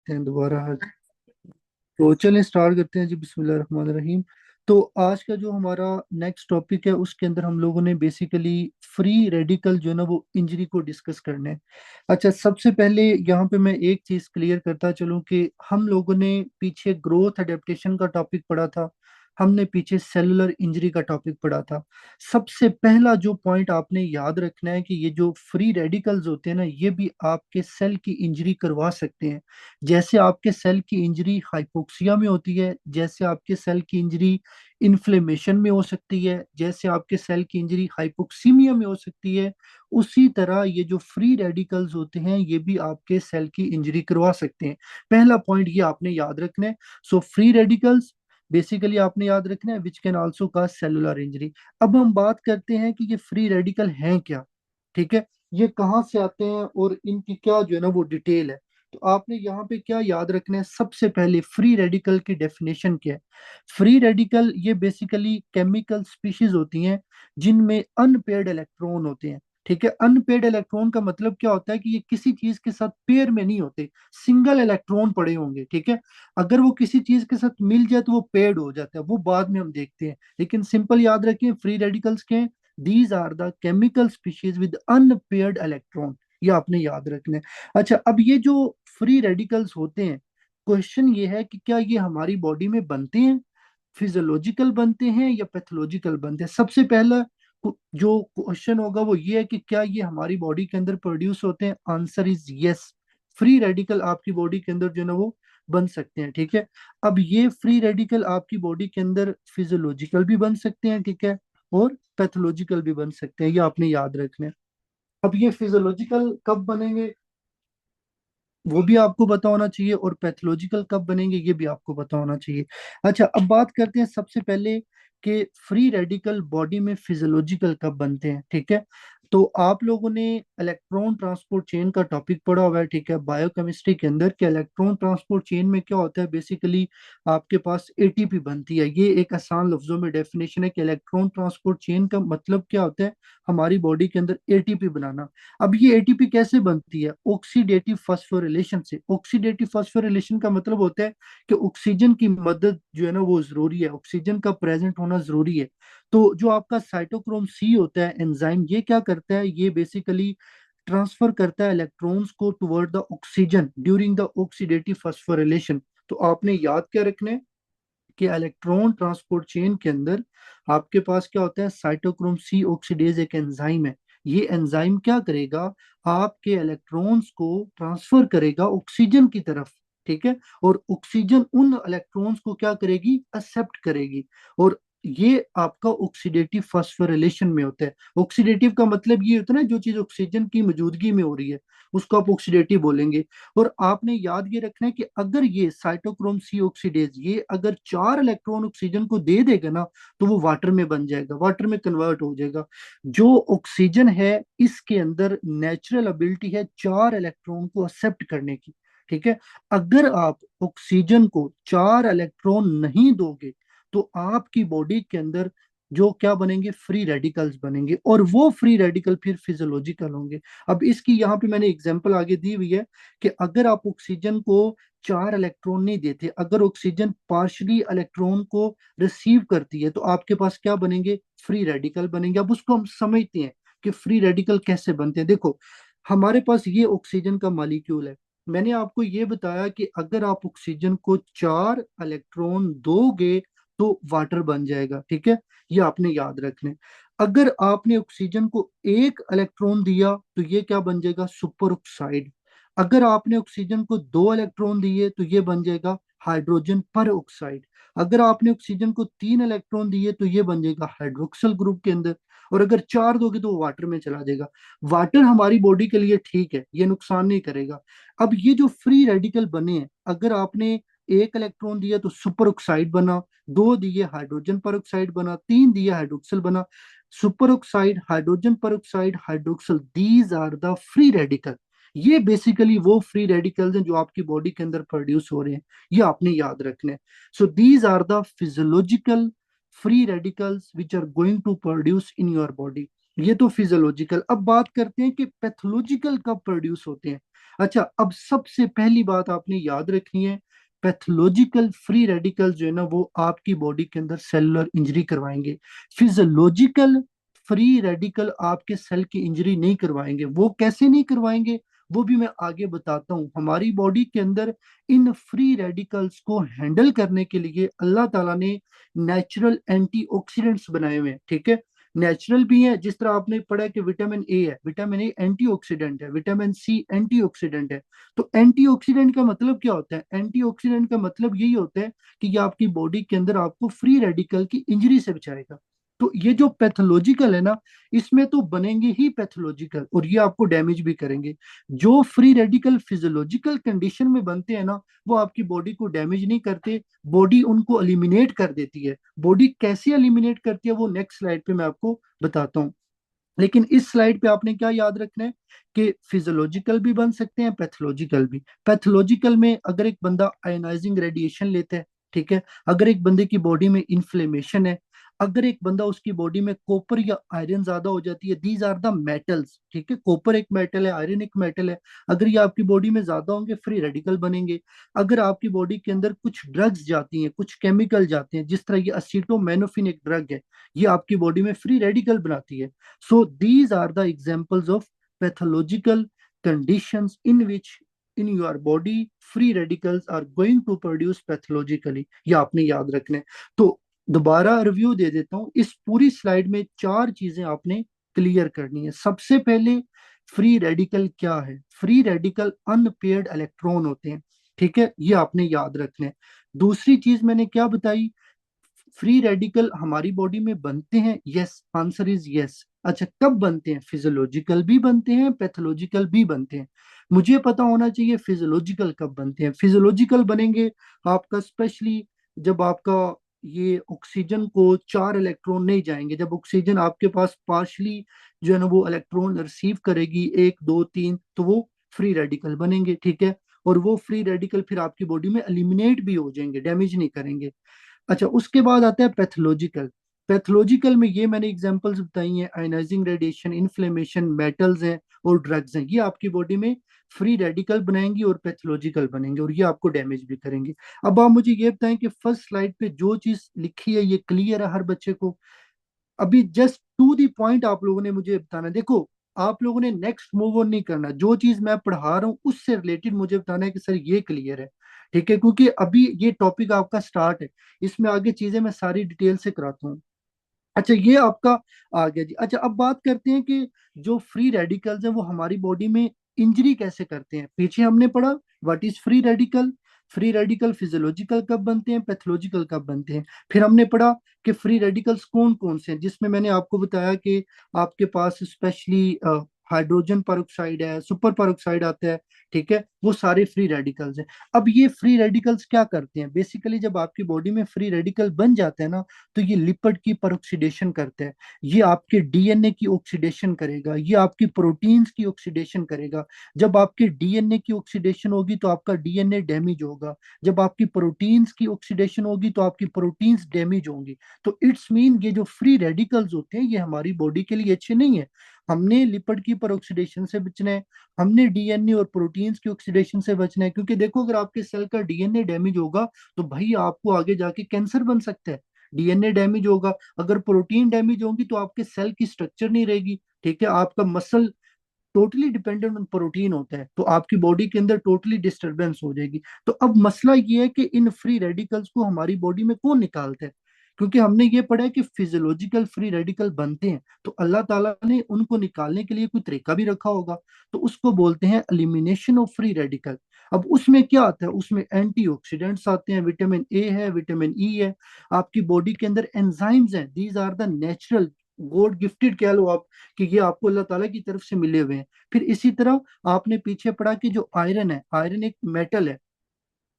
करते हैं दोबारा आज। तो चलें स्टार्ट करते हैं जी, बिस्मिल्लाह रहमान रहीम। तो आज का जो हमारा नेक्स्ट टॉपिक है उसके अंदर हम लोगों ने बेसिकली फ्री रेडिकल जो है ना वो इंजरी को डिस्कस करना है। अच्छा, सबसे पहले यहाँ पे मैं एक चीज क्लियर करता चलूं कि हम लोगों ने पीछे ग्रोथ एडेप्टेशन का टॉपिक पढ़ा था, हमने पीछे सेलुलर इंजरी का टॉपिक पढ़ा था। सबसे पहला जो पॉइंट आपने याद रखना है कि ये जो फ्री रेडिकल्स होते हैं ना, ये भी आपके सेल की इंजरी करवा सकते हैं। जैसे आपके सेल की इंजरी हाइपोक्सिया में होती है, जैसे आपके सेल की इंजरी इन्फ्लेमेशन में हो सकती है, जैसे आपके सेल की इंजरी हाइपोक्सीमिया में हो सकती है, उसी तरह ये जो फ्री रेडिकल्स होते हैं ये भी आपके सेल की इंजरी करवा सकते हैं। पहला पॉइंट ये आपने याद रखना है। सो फ्री रेडिकल्स बेसिकली आपने याद रखना है which can also cause cellular injury. अब हम बात करते हैं कि ये फ्री रेडिकल हैं क्या। ठीक है, ये कहाँ से आते हैं और इनकी क्या जो है ना वो डिटेल है। तो आपने यहाँ पे क्या याद रखना है, सबसे पहले फ्री रेडिकल की डेफिनेशन क्या है। फ्री रेडिकल ये बेसिकली केमिकल स्पीशीज होती हैं जिनमें अनपेयर्ड इलेक्ट्रॉन होते हैं। ठीक है, अनपेयर्ड इलेक्ट्रॉन का मतलब क्या होता है कि ये किसी चीज के साथ पेयर में नहीं होते, सिंगल इलेक्ट्रॉन पड़े होंगे। ठीक है, अगर वो किसी चीज के साथ मिल जाए तो वो पेयर्ड हो जाता है, वो बाद में हम देखते हैं, लेकिन सिंपल याद रखिए फ्री रेडिकल्स के these are the chemical species with unpaired electron. ये आपने याद रखना है। अच्छा, अब ये जो फ्री रेडिकल्स होते हैं, क्वेश्चन ये है कि क्या ये हमारी बॉडी में बनते हैं, फिजियोलॉजिकल बनते हैं या पैथोलॉजिकल बनते हैं। सबसे पहला जो क्वेश्चन होगा वो ये है कि क्या ये हमारी बॉडी के अंदर प्रोड्यूस होते हैं। Answer is yes, free radical आपकी बॉडी के अंदर जो है ना वो बन सकते हैं। ठीक है, अब ये फ्री रेडिकल आपकी बॉडी के अंदर फिजियोलॉजिकल भी बन सकते हैं, ठीक है, और पैथोलॉजिकल भी बन सकते हैं, ये आपने याद रखना है। अब ये फिजियोलॉजिकल कब बनेंगे वो भी आपको पता होना चाहिए, और पैथोलॉजिकल कब बनेंगे ये भी आपको पता होना चाहिए। अच्छा, अब बात करते हैं सबसे पहले कि फ्री रेडिकल बॉडी में फिजियोलॉजिकल कब बनते हैं। ठीक है, तो आप लोगों ने इलेक्ट्रॉन ट्रांसपोर्ट चेन का टॉपिक पढ़ा हुआ है, ठीक है, बायोकेमिस्ट्री के अंदर, कि इलेक्ट्रॉन ट्रांसपोर्ट चेन में क्या होता है, बेसिकली आपके पास एटीपी बनती है। ये एक आसान लफ्जों में डेफिनेशन है कि इलेक्ट्रॉन ट्रांसपोर्ट चेन का मतलब क्या होता है, हमारी बॉडी के अंदर एटीपी बनाना। अब ये एटीपी कैसे बनती है, ऑक्सीडेटिव फॉस्फोरिलेशन से। ऑक्सीडेटिव फॉस्फोरिलेशन का मतलब होता है कि ऑक्सीजन की मदद जो है ना वो जरूरी है, ऑक्सीजन का प्रेजेंट होना जरूरी है। तो जो आपका साइटोक्रोम सी होता है एंजाइम, ये क्या करता है, ये बेसिकली ट्रांसफर करता है इलेक्ट्रॉन्स को toward the oxygen during the oxidative phosphorylation. तो आपने याद क्या रखना है कि इलेक्ट्रॉन ट्रांसपोर्ट चेन के अंदर आपके पास क्या होता है, साइटोक्रोम सी ऑक्सीडेज एक एंजाइम है। ये एंजाइम क्या करेगा, आपके इलेक्ट्रॉन्स को ट्रांसफर करेगा ऑक्सीजन की तरफ। ठीक है, और ऑक्सीजन उन इलेक्ट्रॉन्स को क्या करेगी, एक्सेप्ट करेगी। और ये आपका ऑक्सीडेटिव फॉस्फोरिलेशन में होता है। ऑक्सीडेटिव का मतलब ये होता है ना, जो चीज ऑक्सीजन की मौजूदगी में हो रही है उसको आप ऑक्सीडेटिव बोलेंगे। और आपने याद ये रखना है कि अगर ये साइटोक्रोम सी ऑक्सीडेज ये अगर 4 इलेक्ट्रॉन ऑक्सीजन को दे देगा ना, तो वो वाटर में बन जाएगा, वाटर में कन्वर्ट हो जाएगा। जो ऑक्सीजन है इसके अंदर नेचुरल एबिलिटी है 4 इलेक्ट्रॉन को एक्सेप्ट करने की। ठीक है, अगर आप ऑक्सीजन को 4 इलेक्ट्रॉन नहीं दोगे तो आपकी बॉडी के अंदर जो क्या बनेंगे, फ्री रेडिकल्स बनेंगे, और वो फ्री रेडिकल फिर फिजियोलॉजिकल होंगे। अब इसकी यहाँ पे मैंने एग्जांपल आगे दी हुई है कि अगर आप ऑक्सीजन को 4 इलेक्ट्रॉन नहीं देते, अगर ऑक्सीजन पार्शली इलेक्ट्रॉन को रिसीव करती है, तो आपके पास क्या बनेंगे, फ्री रेडिकल बनेंगे। अब उसको हम समझते हैं कि फ्री रेडिकल कैसे बनते हैं। देखो, हमारे पास ये ऑक्सीजन का मॉलिक्यूल है। मैंने आपको ये बताया कि अगर आप ऑक्सीजन को 4 इलेक्ट्रॉन दोगे तो वाटर बन जाएगा। ठीक है, ये आपने याद रखना है। अगर आपने ऑक्सीजन को 1 इलेक्ट्रॉन दिया तो ये क्या बन जाएगा, सुपर ऑक्साइड। अगर आपने ऑक्सीजन को 2 इलेक्ट्रॉन दिए तो ये बन जाएगा हाइड्रोजन पर ऑक्साइड। अगर आपने ऑक्सीजन को 3 इलेक्ट्रॉन दिए तो ये बन जाएगा हाइड्रोक्सल ग्रुप के अंदर। और अगर 4 दोगे तो वो वाटर में चला जाएगा। वाटर हमारी बॉडी के लिए ठीक है, ये नुकसान नहीं करेगा। अब ये जो फ्री रेडिकल बने हैं, अगर आपने 1 इलेक्ट्रॉन दिया तो सुपर ऑक्साइड बना, 2 दिए हाइड्रोजन पर ऑक्साइड बना, 3 दिए हाइड्रोक्सल बना। Super oxide, hydrogen peroxide, hydroxyl, these are the free radical. ये बेसिकली वो फ्री रेडिकल्स हैं जो आपकी बॉडी के अंदर प्रोड्यूस हो रहे हैं, ये आपने याद रखना है। So these are the physiological free radicals which are going to produce in your body. ये तो फिजियोलॉजिकल। अब बात करते हैं कि पैथोलॉजिकल कब प्रोड्यूस होते हैं। अच्छा, अब सबसे पहली बात आपने याद रखनी है, पैथोलॉजिकल फ्री रेडिकल जो है ना वो आपकी बॉडी के अंदर सेलुलर इंजरी करवाएंगे। फिजियोलॉजिकल फ्री रेडिकल आपके सेल की इंजरी नहीं करवाएंगे। वो कैसे नहीं करवाएंगे, वो भी मैं आगे बताता हूँ। हमारी बॉडी के अंदर इन फ्री रेडिकल्स को हैंडल करने के लिए अल्लाह ताला ने नेचुरल एंटीऑक्सीडेंट्स बनाए हुए हैं, ठीक है। नेचुरल भी है, जिस तरह आपने पढ़ा है कि विटामिन ए है, विटामिन ए एंटीऑक्सीडेंट है, विटामिन सी एंटीऑक्सीडेंट है। तो एंटीऑक्सीडेंट का मतलब क्या होता है? एंटीऑक्सीडेंट का मतलब यही होता है कि ये आपकी बॉडी के अंदर आपको फ्री रेडिकल की इंजरी से बचाएगा। तो ये जो पैथोलॉजिकल है ना, इसमें तो बनेंगे ही पैथोलॉजिकल, और ये आपको डैमेज भी करेंगे। जो फ्री रेडिकल फिजियोलॉजिकल कंडीशन में बनते हैं ना, वो आपकी बॉडी को डैमेज नहीं करते, बॉडी उनको एलिमिनेट कर देती है। बॉडी कैसे एलिमिनेट करती है वो नेक्स्ट स्लाइड पे मैं आपको बताता हूँ। लेकिन इस स्लाइड पे आपने क्या याद रखना है कि फिजियोलॉजिकल भी बन सकते हैं, पैथोलॉजिकल भी। पैथोलॉजिकल में अगर एक बंदा आयोनाइजिंग रेडिएशन लेता है, ठीक है, अगर एक बंदे की बॉडी में इन्फ्लेमेशन है, अगर एक बंदा उसकी बॉडी में कॉपर या आयरन ज्यादा हो जाती है, दीज आर द मेटल्स, ठीक है, कॉपर एक मेटल है, आयरन एक मेटल है, अगर ये आपकी बॉडी में ज्यादा होंगे फ्री रेडिकल बनेंगे। अगर आपकी बॉडी के अंदर कुछ ड्रग्स जाती हैं, कुछ केमिकल जाते हैं, जिस तरह ये असीटोमेनोफिन एक ड्रग है, ये आपकी बॉडी में फ्री रेडिकल बनाती है। So these are the examples of pathological conditions in which in your body free radicals are going to produce pathologically। ये आपने याद रखना है। तो दोबारा रिव्यू दे देता हूँ, इस पूरी स्लाइड में चार चीजें आपने क्लियर करनी है। सबसे पहले, फ्री रेडिकल क्या है? फ्री रेडिकल अनपेयर्ड इलेक्ट्रॉन होते हैं, ठीक है, ये आपने याद रखना है। दूसरी चीज मैंने क्या बताई, फ्री रेडिकल हमारी बॉडी में बनते हैं, यस, आंसर इज यस। अच्छा, कब बनते हैं? फिजियोलॉजिकल भी बनते हैं, पैथोलॉजिकल भी बनते हैं। मुझे पता होना चाहिए फिजियोलॉजिकल कब बनते हैं। फिजियोलॉजिकल बनेंगे आपका स्पेशली जब आपका ये ऑक्सीजन को चार इलेक्ट्रॉन नहीं जाएंगे, जब ऑक्सीजन आपके पास पार्शली जो है ना वो इलेक्ट्रॉन रिसीव करेगी, एक दो तीन, तो वो फ्री रेडिकल बनेंगे, ठीक है। और वो फ्री रेडिकल फिर आपकी बॉडी में एलिमिनेट भी हो जाएंगे, डैमेज नहीं करेंगे। अच्छा, उसके बाद आता है पैथोलॉजिकल। पैथोलॉजिकल में ये मैंने एग्जांपल्स बताई हैं, आयनाइजिंग रेडिएशन, इन्फ्लेमेशन, मेटल्स हैं और ड्रग्स हैं, ये आपकी बॉडी में फ्री रेडिकल बनाएंगी और पैथोलॉजिकल बनेंगे, और ये आपको डैमेज भी करेंगे। अब आप मुझे ये बताएं कि फर्स्ट स्लाइड पे जो चीज लिखी है ये क्लियर है हर बच्चे को? अभी जस्ट टू दी पॉइंट आप लोगों ने मुझे बताना है। देखो, आप लोगों ने नेक्स्ट मूव ऑन नहीं करना, जो चीज मैं पढ़ा रहा हूँ उससे रिलेटेड मुझे बताना है कि सर ये क्लियर है, ठीक है, क्योंकि अभी ये टॉपिक आपका स्टार्ट है, इसमें आगे चीजें मैं सारी डिटेल से कराता हूँ। अच्छा, ये आपका आ गया जी। अच्छा, अब बात करते हैं कि जो फ्री रेडिकल्स हैं वो हमारी बॉडी में इंजरी कैसे करते हैं। पीछे हमने पढ़ा what is free radical, free radical physiological कब बनते हैं, पैथोलॉजिकल कब बनते हैं। फिर हमने पढ़ा कि फ्री रेडिकल्स कौन कौन से हैं, जिसमें मैंने आपको बताया कि आपके पास स्पेशली हाइड्रोजन परऑक्साइड है, सुपर परऑक्साइड आता है, ठीक है, वो सारे फ्री रेडिकल्स हैं। अब ये फ्री रेडिकल्स क्या करते हैं? बेसिकली जब आपकी बॉडी में फ्री रेडिकल बन जाते हैं ना, तो ये लिपिड की परऑक्सीडेशन करते हैं, ये आपके डीएनए की ऑक्सीडेशन करेगा, ये आपकी प्रोटीन्स की ऑक्सीडेशन करेगा। जब आपके डीएनए की ऑक्सीडेशन होगी तो आपका डीएनए डैमेज होगा, जब आपकी प्रोटीन्स की ऑक्सीडेशन होगी तो आपकी प्रोटीन्स डैमेज होंगी। तो इट्स मीन ये जो फ्री रेडिकल्स होते हैं ये हमारी बॉडी के लिए अच्छे नहीं है। हमने लिपिड की परऑक्सीडेशन से बचना है, हमने डीएनए और प्रोटीन्स की ऑक्सीडेशन से बचना है, क्योंकि देखो अगर आपके सेल का डीएनए डैमेज होगा तो भाई आपको आगे जाके कैंसर बन सकता है। डीएनए डैमेज होगा, अगर प्रोटीन डैमेज होगी तो आपके सेल की स्ट्रक्चर नहीं रहेगी, ठीक है, आपका muscle totally dependent on protein होता है, तो आपकी बॉडी के अंदर टोटली डिस्टरबेंस हो जाएगी। तो अब मसला ये है कि इन फ्री रेडिकल्स को हमारी बॉडी में कौन निकालता है? क्योंकि हमने ये पढ़ा है कि फिजियोलॉजिकल फ्री रेडिकल बनते हैं, तो अल्लाह ताला ने उनको निकालने के लिए कोई तरीका भी रखा होगा, तो उसको बोलते हैं एलिमिनेशन ऑफ फ्री रेडिकल। अब उसमें क्या आता है? उसमें एंटीऑक्सीडेंट्स आते हैं, विटामिन ए है, विटामिन ई है, आपकी बॉडी के अंदर एंजाइम्स हैं, these are the natural, god gifted कह लो आप, कि ये आपको अल्लाह ताला की तरफ से मिले हुए हैं। फिर इसी तरह आपने पीछे पढ़ा कि जो आयरन है, आयरन एक मेटल है,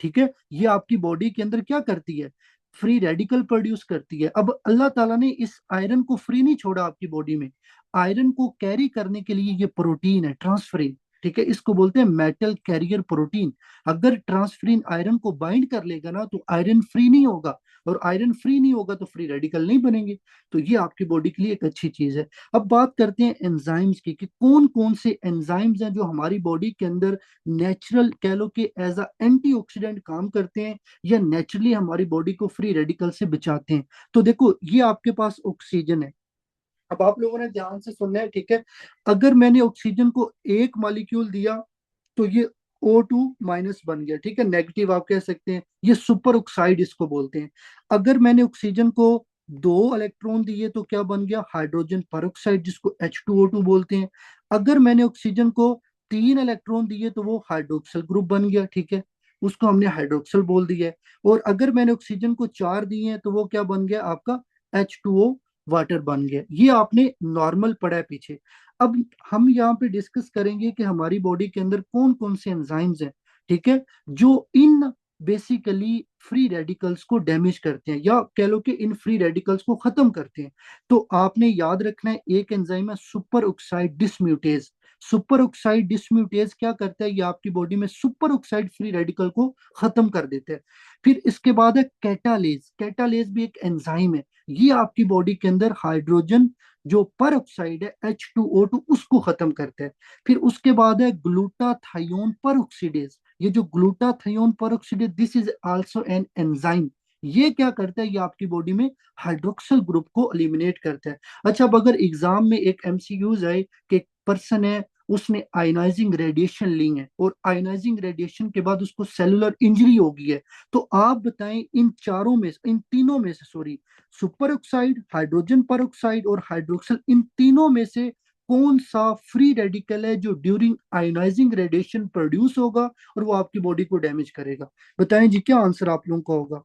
ठीक है, ये आपकी बॉडी के अंदर क्या करती है? फ्री रेडिकल प्रोड्यूस करती है। अब अल्लाह ताला ने इस आयरन को फ्री नहीं छोड़ा आपकी बॉडी में, आयरन को कैरी करने के लिए ये प्रोटीन है, ट्रांसफरेन, ठीक है, इसको बोलते हैं मेटल कैरियर प्रोटीन। अगर ट्रांसफेरिन आयरन को बाइंड कर लेगा ना तो आयरन फ्री नहीं होगा, और आयरन फ्री नहीं होगा तो फ्री रेडिकल नहीं बनेंगे। तो ये आपकी बॉडी के लिए एक अच्छी चीज है। अब बात करते हैं एंजाइम्स की, कि कौन कौन से एंजाइम्स हैं जो हमारी बॉडी के अंदर नेचुरल कह लो कि एज अ एंटीऑक्सीडेंट काम करते हैं, या नेचुरली हमारी बॉडी को फ्री रेडिकल से बचाते हैं। तो देखो, ये आपके पास ऑक्सीजन है। अब आप लोगों ने ध्यान से सुनना है, ठीक है। अगर मैंने ऑक्सीजन को एक मॉलिक्यूल दिया तो ये O2 माइनस बन गया, ठीक है, नेगेटिव आप कह सकते हैं, ये सुपर ऑक्साइड इसको बोलते हैं। अगर मैंने ऑक्सीजन को दो इलेक्ट्रॉन दिए तो क्या बन गया, हाइड्रोजन परऑक्साइड, जिसको H2O2 बोलते हैं। अगर मैंने ऑक्सीजन को तीन इलेक्ट्रॉन दिए तो वो हाइड्रोक्सिल ग्रुप बन गया, ठीक है, उसको हमने हाइड्रोक्सिल बोल दिया है। और अगर मैंने ऑक्सीजन को चार दिए हैं तो वो क्या बन गया आपका, H2O वाटर बन गया। ये आपने नॉर्मल पढ़ा है पीछे। अब हम यहाँ पे डिस्कस करेंगे कि हमारी बॉडी के अंदर कौन कौन से एंजाइम्स हैं, ठीक है, जो इन बेसिकली फ्री रेडिकल्स को डैमेज करते हैं, या कह लो कि इन फ्री रेडिकल्स को खत्म करते हैं। तो आपने याद रखना है, एक एंजाइम है super oxide dismutase. Super oxide dismutase क्या करता है, ये आपकी बॉडी में सुपर ऑक्साइड फ्री रेडिकल को खत्म कर देता है। फिर इसके बाद है कैटालेज। कैटालेज भी एक एंजाइम है, ये आपकी बॉडी के अंदर हाइड्रोजन जो पर ऑक्साइड है H2O2 उसको खत्म करता है। फिर उसके बाद है ग्लूटाथायोन पर ऑक्सीडेज। ये जो ग्लूटाथायोन पर oxidase, this is also an enzyme. ये क्या करता है, ये आपकी बॉडी में हाइड्रोक्सिल ग्रुप को एलिमिनेट करता है। अच्छा, अब अगर एग्जाम में एक एमसीक्यूज आए कि एक पर्सन है, उसने आयनाइजिंग रेडिएशन ली है, और आयनाइजिंग रेडिएशन के बाद उसको सेलुलर इंजरी हो गई है, तो आप बताएं इन चारों में इन तीनों में से, सॉरी, सुपर ऑक्साइड, हाइड्रोजन पर ऑक्साइड और हाइड्रोक्सिल, इन तीनों में से कौन सा फ्री रेडिकल है जो ड्यूरिंग आयोनाइजिंग रेडिएशन प्रोड्यूस होगा और वो आपकी बॉडी को डैमेज करेगा? बताएं जी, क्या आंसर आप लोगों का होगा?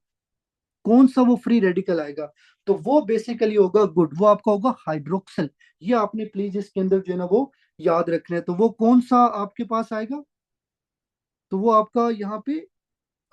कौन सा वो फ्री रेडिकल आएगा? तो वो बेसिकली होगा गुड, वो आपका होगा हाइड्रोक्सिल। ये आपने प्लीज इसके अंदर जो है ना वो याद रखना है। तो वो कौन सा आपके पास आएगा? तो वो आपका यहाँ पे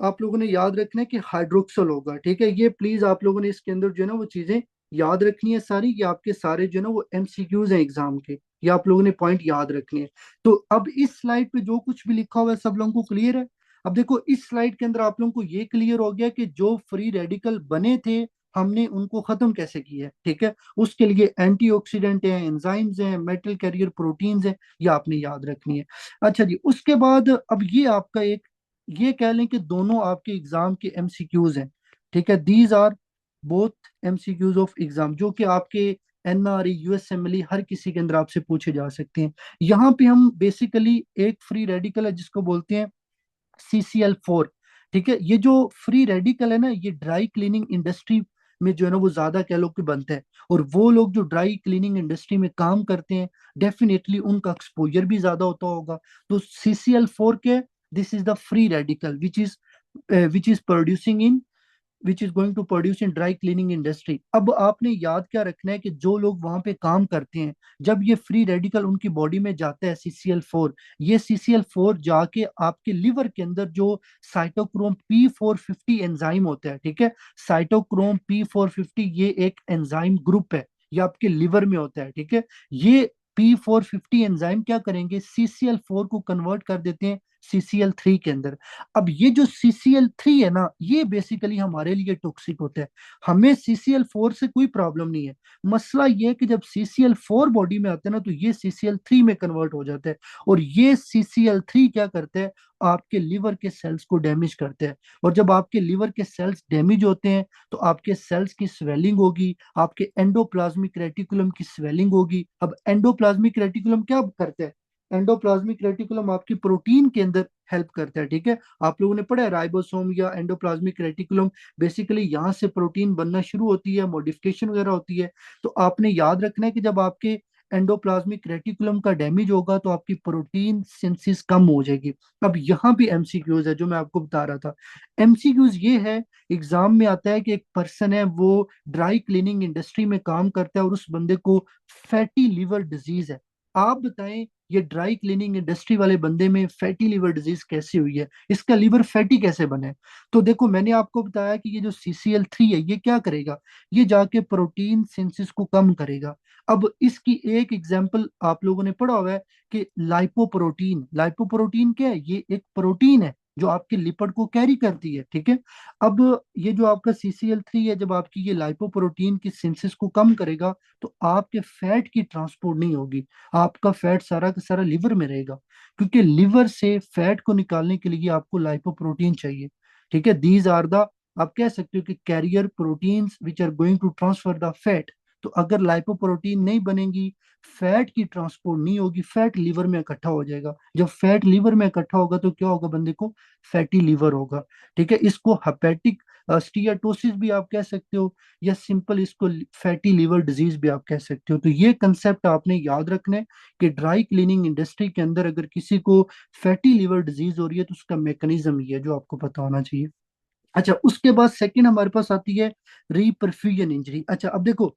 आप लोगों ने याद रखना है कि हाइड्रोक्सल होगा, ठीक है। ये प्लीज आप लोगों ने इसके अंदर जो है ना वो चीजें याद रखनी है सारी। ये आपके सारे जो है ना वो एमसीक्यूज हैं एग्जाम के, ये आप लोगों ने पॉइंट याद रखने हैं। तो अब इस स्लाइड पे जो कुछ भी लिखा हुआ है सब लोगों को क्लियर है? अब देखो, इस स्लाइड के अंदर आप लोगों को ये क्लियर हो गया कि जो फ्री रेडिकल बने थे हमने उनको खत्म कैसे किया है, ठीक है। उसके लिए एंटीऑक्सीडेंट है, एंजाइम्स हैं, मेटल कैरियर प्रोटीन्स हैं, ये आपने याद रखनी है। अच्छा जी, उसके बाद अब ये आपका एक, ये कह लें कि दोनों आपके एग्जाम के एमसीक्यूज हैं, ठीक है। These are both MCQs of exam, जो कि आपके एनआरई, यूएसएमएलई, हर किसी के अंदर आपसे पूछे जा सकते हैं। यहाँ पे हम बेसिकली एक फ्री रेडिकल है जिसको बोलते हैं CCl4, ठीक है। ये जो फ्री रेडिकल है ना, ये ड्राई क्लीनिंग इंडस्ट्री में जो है ना वो ज्यादा कह लो कि बनता है। और वो लोग जो ड्राई क्लीनिंग इंडस्ट्री में काम करते हैं, डेफिनेटली उनका एक्सपोजर भी ज्यादा होता होगा। तो CCl4 के, this is the free radical which is producing in which is going to produce in dry cleaning industry. अब आपने याद क्या रखना है कि जो लोग वहां पे काम करते हैं, जब ये फ्री रेडिकल उनकी बॉडी में जाता है CCl4, ये CCl4 जाके आपके लिवर के अंदर जो साइटोक्रोम P450 एंजाइम होता है, ठीक है, साइटोक्रोम P450 ये एक एंजाइम ग्रुप है, ये आपके लिवर में होता है, ठीक है। ये P450 एंजाइम क्या करेंगे, CCl4 को कन्वर्ट कर देते हैं CCl3 के अंदर। अब ये जो CCl3 है ना, ये बेसिकली हमारे लिए टॉक्सिक होता है। हमें CCl4 से कोई प्रॉब्लम नहीं है। मसला ये है कि जब CCl4 बॉडी में आता है ना तो ये CCl3 में कन्वर्ट हो जाता है, और ये CCl3 क्या करता है, आपके लिवर के सेल्स को डैमेज करते हैं। और जब आपके लिवर के सेल्स डैमेज होते हैं तो आपके सेल्स की स्वेलिंग होगी, आपके एंडोप्लाज्मिक रेटिकुलम की स्वेलिंग होगी। अब एंडोप्लाज्मिक रेटिकुलम क्या करता है, एंडोप्लाज्मिक रेटिकुलम आपकी प्रोटीन के अंदर हेल्प करता है, ठीक है। आप लोगों ने पढ़ा है राइबोसोम या एंडोप्लाज्मिक रेटिकुलम, बेसिकली यहाँ से प्रोटीन बनना शुरू होती है, मॉडिफिकेशन वगैरह होती है। तो आपने याद रखना है कि जब आपके एंडोप्लाज्मिक रेटिकुलम का डैमेज होगा तो आपकी प्रोटीन सिंथेसिस कम हो जाएगी। अब यहाँ भी एमसीक्यूज है जो मैं आपको बता रहा था। एमसीक्यूज ये है, एग्जाम में आता है कि एक पर्सन है वो ड्राई क्लीनिंग इंडस्ट्री में काम करता है और उस बंदे को फैटी लिवर डिजीज है। आप बताएं, ये ड्राई क्लीनिंग इंडस्ट्री वाले बंदे में फैटी लिवर डिजीज कैसे हुई है, इसका लिवर फैटी कैसे बने? तो देखो, मैंने आपको बताया कि ये जो CCl3 है ये क्या करेगा, ये जाके प्रोटीन सिंथेसिस को कम करेगा। अब इसकी एक एग्जांपल आप लोगों ने पढ़ा हुआ है कि लाइपोप्रोटीन। लाइपोप्रोटीन क्या है? ये एक प्रोटीन है जो आपके लिपिड को कैरी करती है, ठीक है। अब ये जो आपका CCl3 है, जब आपकी ये लाइपोप्रोटीन की सिंथेसिस को कम करेगा तो आपके फैट की ट्रांसपोर्ट नहीं होगी। आपका फैट सारा का सारा लिवर में रहेगा, क्योंकि लिवर से फैट को निकालने के लिए आपको लाइपोप्रोटीन चाहिए, ठीक है। दीज आर द, आप कह सकते हो कि carrier proteins which are going to transfer the fat. तो अगर लाइपोप्रोटीन नहीं बनेगी, फैट की ट्रांसपोर्ट नहीं होगी, फैट लीवर में इकट्ठा हो जाएगा। जब फैट लीवर में इकट्ठा होगा तो क्या होगा? बंदे को फैटी लीवर होगा, ठीक है। इसको हेपेटिक स्टीयाटोसिस भी आप कह सकते हो, या सिंपल इसको फैटी लीवर डिजीज भी आप कह सकते हो। तो ये कंसेप्ट आपने याद रखना है कि ड्राई क्लीनिंग इंडस्ट्री के अंदर अगर किसी को फैटी लीवर डिजीज हो रही है तो उसका मैकेनिज्म ये है जो आपको पता होना चाहिए। अच्छा, उसके बाद सेकंड हमारे पास आती है रीपरफ्यूजन इंजरी। अच्छा, अब देखो,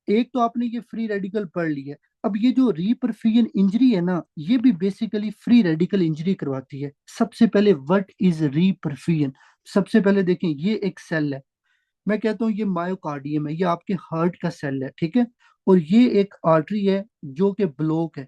एक तो आपने ये फ्री रेडिकल पढ़ ली है। अब ये जो रीपरफ्यूजन इंजरी है ना, ये भी बेसिकली फ्री रेडिकल इंजरी करवाती है। सबसे पहले व्हाट इज रीपरफ्यूजन? सबसे पहले देखें, ये एक सेल है, मैं कहता हूँ ये मायोकार्डियम है, ये आपके हार्ट का सेल है, ठीक है। और ये एक आर्टरी है जो कि ब्लॉक है,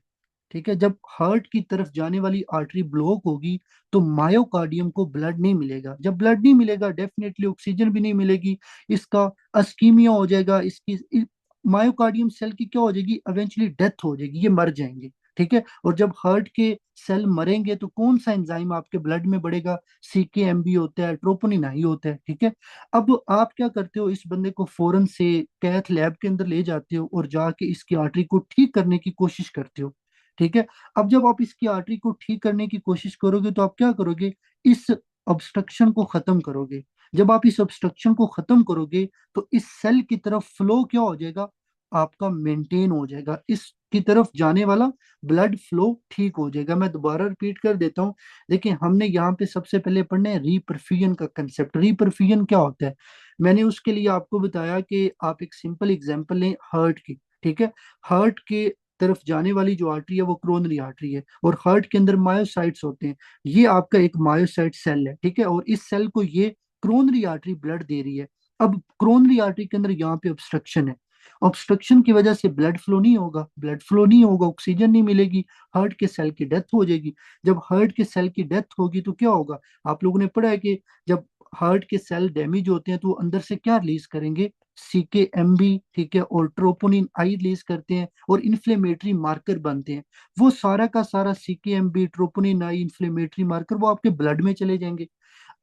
ठीक है। जब हार्ट की तरफ जाने वाली आर्टरी ब्लॉक होगी तो मायोकार्डियम को ब्लड नहीं मिलेगा। जब ब्लड नहीं मिलेगा, डेफिनेटली ऑक्सीजन भी नहीं मिलेगी, इसका अस्कीमिया हो जाएगा, इसकी मायोकार्डियम सेल की क्या हो जाएगी? इवेंचुअली डेथ हो जाएगी, ये मर जाएंगे, ठीक है। और जब हार्ट के सेल मरेंगे तो कौन सा एंजाइम आपके ब्लड में बढ़ेगा? CKMB होता है, ट्रोपोनिन आई होता है, ठीक है। अब आप क्या करते हो? इस बंदे को फौरन से कैथ लैब के अंदर ले जाते हो और जाके इसकी आर्टरी को ठीक करने की कोशिश करते हो, ठीक है। अब जब आप इसकी आर्टरी को ठीक करने की कोशिश करोगे तो आप क्या करोगे? इस ऑब्स्ट्रक्शन को खत्म करोगे। जब आप इस ऑब्स्ट्रक्शन को खत्म करोगे तो इस सेल की तरफ फ्लो क्या हो जाएगा? आपका मेंटेन हो जाएगा, इसकी तरफ जाने वाला ब्लड फ्लो ठीक हो जाएगा। मैं दोबारा रिपीट कर देता हूँ। देखिए, हमने यहाँ पे सबसे पहले पढ़ना है रीपरफ्यूजन का कंसेप्ट। रीपरफ्यूजन क्या होता है? मैंने उसके लिए आपको बताया कि आप एक सिंपल एग्जांपल लें हार्ट की, ठीक है। हार्ट के तरफ जाने वाली जो आर्टरी है वो क्रोनरी आर्टरी है, और हार्ट के अंदर मायोसाइट्स होते हैं। ये आपका एक मायोसाइट सेल है, ठीक है। और इस सेल को ये क्रोनरी आर्टरी ब्लड दे रही है। अब क्रोनरी आर्टरी के अंदर यहाँ पे ऑब्स्ट्रक्शन है, ऑब्स्ट्रक्शन की वजह से ब्लड फ्लो नहीं होगा, ब्लड फ्लो नहीं होगा, ऑक्सीजन नहीं मिलेगी, हार्ट के सेल की डेथ हो जाएगी। जब हार्ट के सेल की डेथ होगी तो क्या होगा? आप लोगों ने पढ़ा है कि जब हार्ट के सेल डैमेज होते हैं तो वो अंदर से क्या रिलीज करेंगे? CKMB, ठीक है, और ट्रोपोनिन आई रिलीज करते हैं और इन्फ्लेमेटरी मार्कर बनते हैं। वो सारा का सारा CKMB, ट्रोपोनिन आई, इन्फ्लेमेटरी मार्कर वो आपके ब्लड में चले जाएंगे।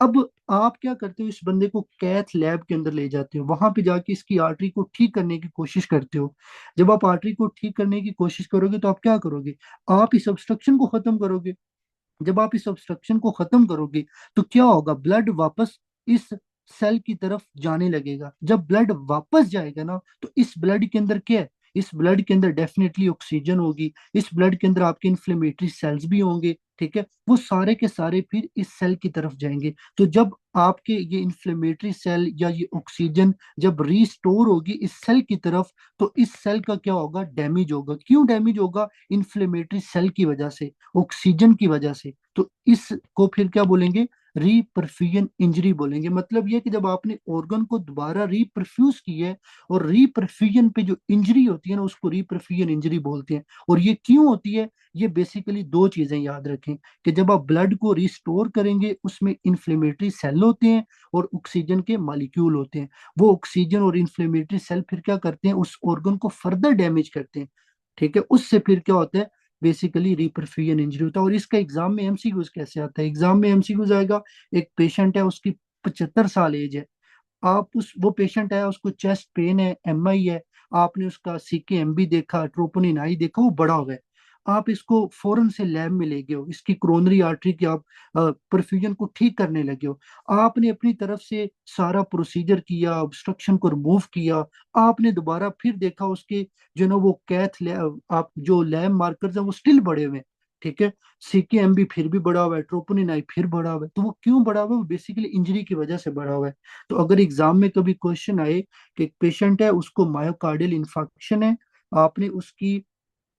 अब आप क्या करते हो? इस बंदे को कैथ लैब के अंदर ले जाते हो, वहां पे जाके इसकी आर्टरी को ठीक करने की कोशिश करते हो। जब आप आर्टरी को ठीक करने की कोशिश करोगे तो आप क्या करोगे? आप इस ऑब्स्ट्रक्शन को खत्म करोगे। जब आप इस ऑब्स्ट्रक्शन को खत्म करोगे तो क्या होगा? ब्लड वापस इस सेल की तरफ जाने लगेगा। जब ब्लड वापस जाएगा ना, तो इस ब्लड के अंदर क्या है? इस ब्लड के अंदर डेफिनेटली ऑक्सीजन होगी, इस ब्लड के अंदर आपके इन्फ्लेमेटरी सेल्स भी होंगे, ठीक है। वो सारे के सारे फिर इस सेल की तरफ जाएंगे। तो जब आपके ये इन्फ्लेमेटरी सेल या ये ऑक्सीजन जब रिस्टोर होगी इस सेल की तरफ, तो इस सेल का क्या होगा? डैमेज होगा। क्यों डैमेज होगा? इन्फ्लेमेटरी सेल की वजह से, ऑक्सीजन की वजह से। तो इसको फिर क्या बोलेंगे? रीपरफ्यूजन इंजरी बोलेंगे। मतलब ये कि जब आपने ऑर्गन को दोबारा रीपरफ्यूज किया है, और रीपरफ्यूजन पे जो इंजरी होती है ना, उसको रीपरफ्यूजन इंजरी बोलते हैं। और ये क्यों होती है? ये बेसिकली दो चीजें याद रखें कि जब आप ब्लड को रिस्टोर करेंगे उसमें इन्फ्लेमेटरी सेल होते हैं और ऑक्सीजन के मॉलिक्यूल होते हैं। वो ऑक्सीजन और इन्फ्लेमेटरी सेल फिर क्या करते हैं? उस ऑर्गन को फर्दर डैमेज करते हैं, ठीक है। उससे फिर क्या होता है? बेसिकली रिपरफ्यूजन इंजरी होता है। और इसका एग्जाम में MCQs कैसे आता है? एग्जाम में MCQs आएगा, एक पेशेंट है, उसकी 75 साल एज है, आप उस वो पेशेंट है, उसको चेस्ट पेन है, MI है, आपने उसका CKMB देखा, ट्रोपोनिन आई देखा, वो बढ़ा हुआ है, आप इसको फौरन से लैब में ले गए हो, इसकी क्रोनरी आर्टरी की आप परफ्यूजन को ठीक करने लगे हो। आपने अपनी तरफ से सारा प्रोसीजर किया, ऑब्स्ट्रक्शन को रिमूव किया। आपने दोबारा फिर देखा उसके जो ना वो कैथ लैब, आप जो लैब मार्कर्स हैं वो स्टिल बढ़े हुए हैं, ठीक है। CKMB फिर भी बढ़ा हुआ है, ट्रोपोनिन आई फिर बढ़ा हुआ है। तो वो क्यों बढ़ा हुआ है? वो बेसिकली इंजरी की वजह से बढ़ा हुआ है। तो अगर एग्जाम में कभी क्वेश्चन आए कि एक पेशेंट है, उसको मायोकार्डियल इंफार्क्शन है, आपने उसकी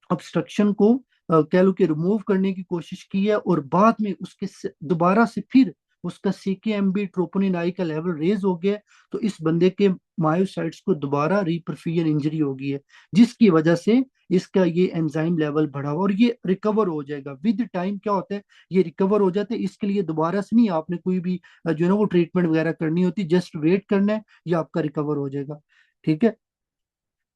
ऑब्स्ट्रक्शन को कह लो कि रिमूव करने की कोशिश की है, और बाद में उसके दोबारा से फिर उसका CKMB ट्रोपोनिन आई का लेवल रेज हो गया है, तो इस बंदे के मायोसाइट्स को दोबारा रीपरफ्यूजन इंजरी हो गई है, जिसकी वजह से इसका ये एंजाइम लेवल बढ़ा हुआ और ये रिकवर हो जाएगा विद टाइम। क्या होता है, ये रिकवर हो जाते हैं, इसके लिए दोबारा से नहीं आपने कोई भी जो है ना वो ट्रीटमेंट वगैरह करनी होती, जस्ट वेट करना है, ये आपका रिकवर हो जाएगा। ठीक है,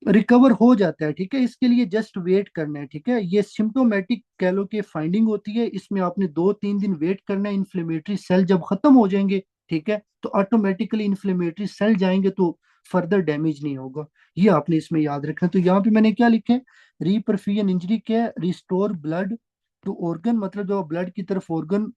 रिकवर हो जाता है। ठीक है, इसके लिए जस्ट वेट करना है। ठीक है, ये सिम्टोमेटिक कह लो कि फाइंडिंग होती है, इसमें आपने 2-3 दिन वेट करना है, इन्फ्लेमेटरी सेल जब खत्म हो जाएंगे, ठीक है, तो ऑटोमेटिकली इन्फ्लेमेटरी सेल जाएंगे, तो फर्दर डैमेज नहीं होगा। ये आपने इसमें याद रखना है। तो यहाँ पे मैंने क्या लिखे, रीपरफ्यूजन इंजरी क्या है, रिस्टोर ब्लड टू ऑर्गन, मतलब जब ब्लड की तरफ ऑर्गन,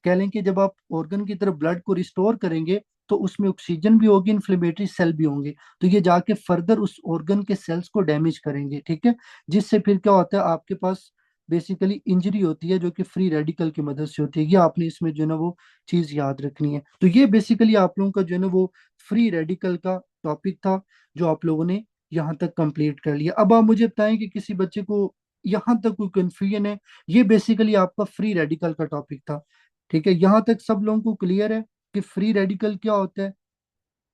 कह लें कि जब आप ऑर्गन की तरफ ब्लड को रिस्टोर करेंगे, तो उसमें ऑक्सीजन भी होगी, इन्फ्लेमेटरी सेल भी होंगे, तो ये जाके फर्दर उस ऑर्गन के सेल्स को डैमेज करेंगे। ठीक है, जिससे फिर क्या होता है, आपके पास बेसिकली इंजरी होती है जो कि फ्री रेडिकल की मदद से होती है। ये आपने इसमें जो है ना वो चीज याद रखनी है। तो ये बेसिकली आप लोगों का जो है ना वो फ्री रेडिकल का टॉपिक था, जो आप लोगों ने यहाँ तक कंप्लीट कर लिया। अब आप मुझे बताएं कि किसी बच्चे को यहाँ तक कोई कंफ्यूजन है। ये बेसिकली आपका फ्री रेडिकल का टॉपिक था। ठीक है, यहाँ तक सब लोगों को क्लियर है कि फ्री रेडिकल क्या होता है।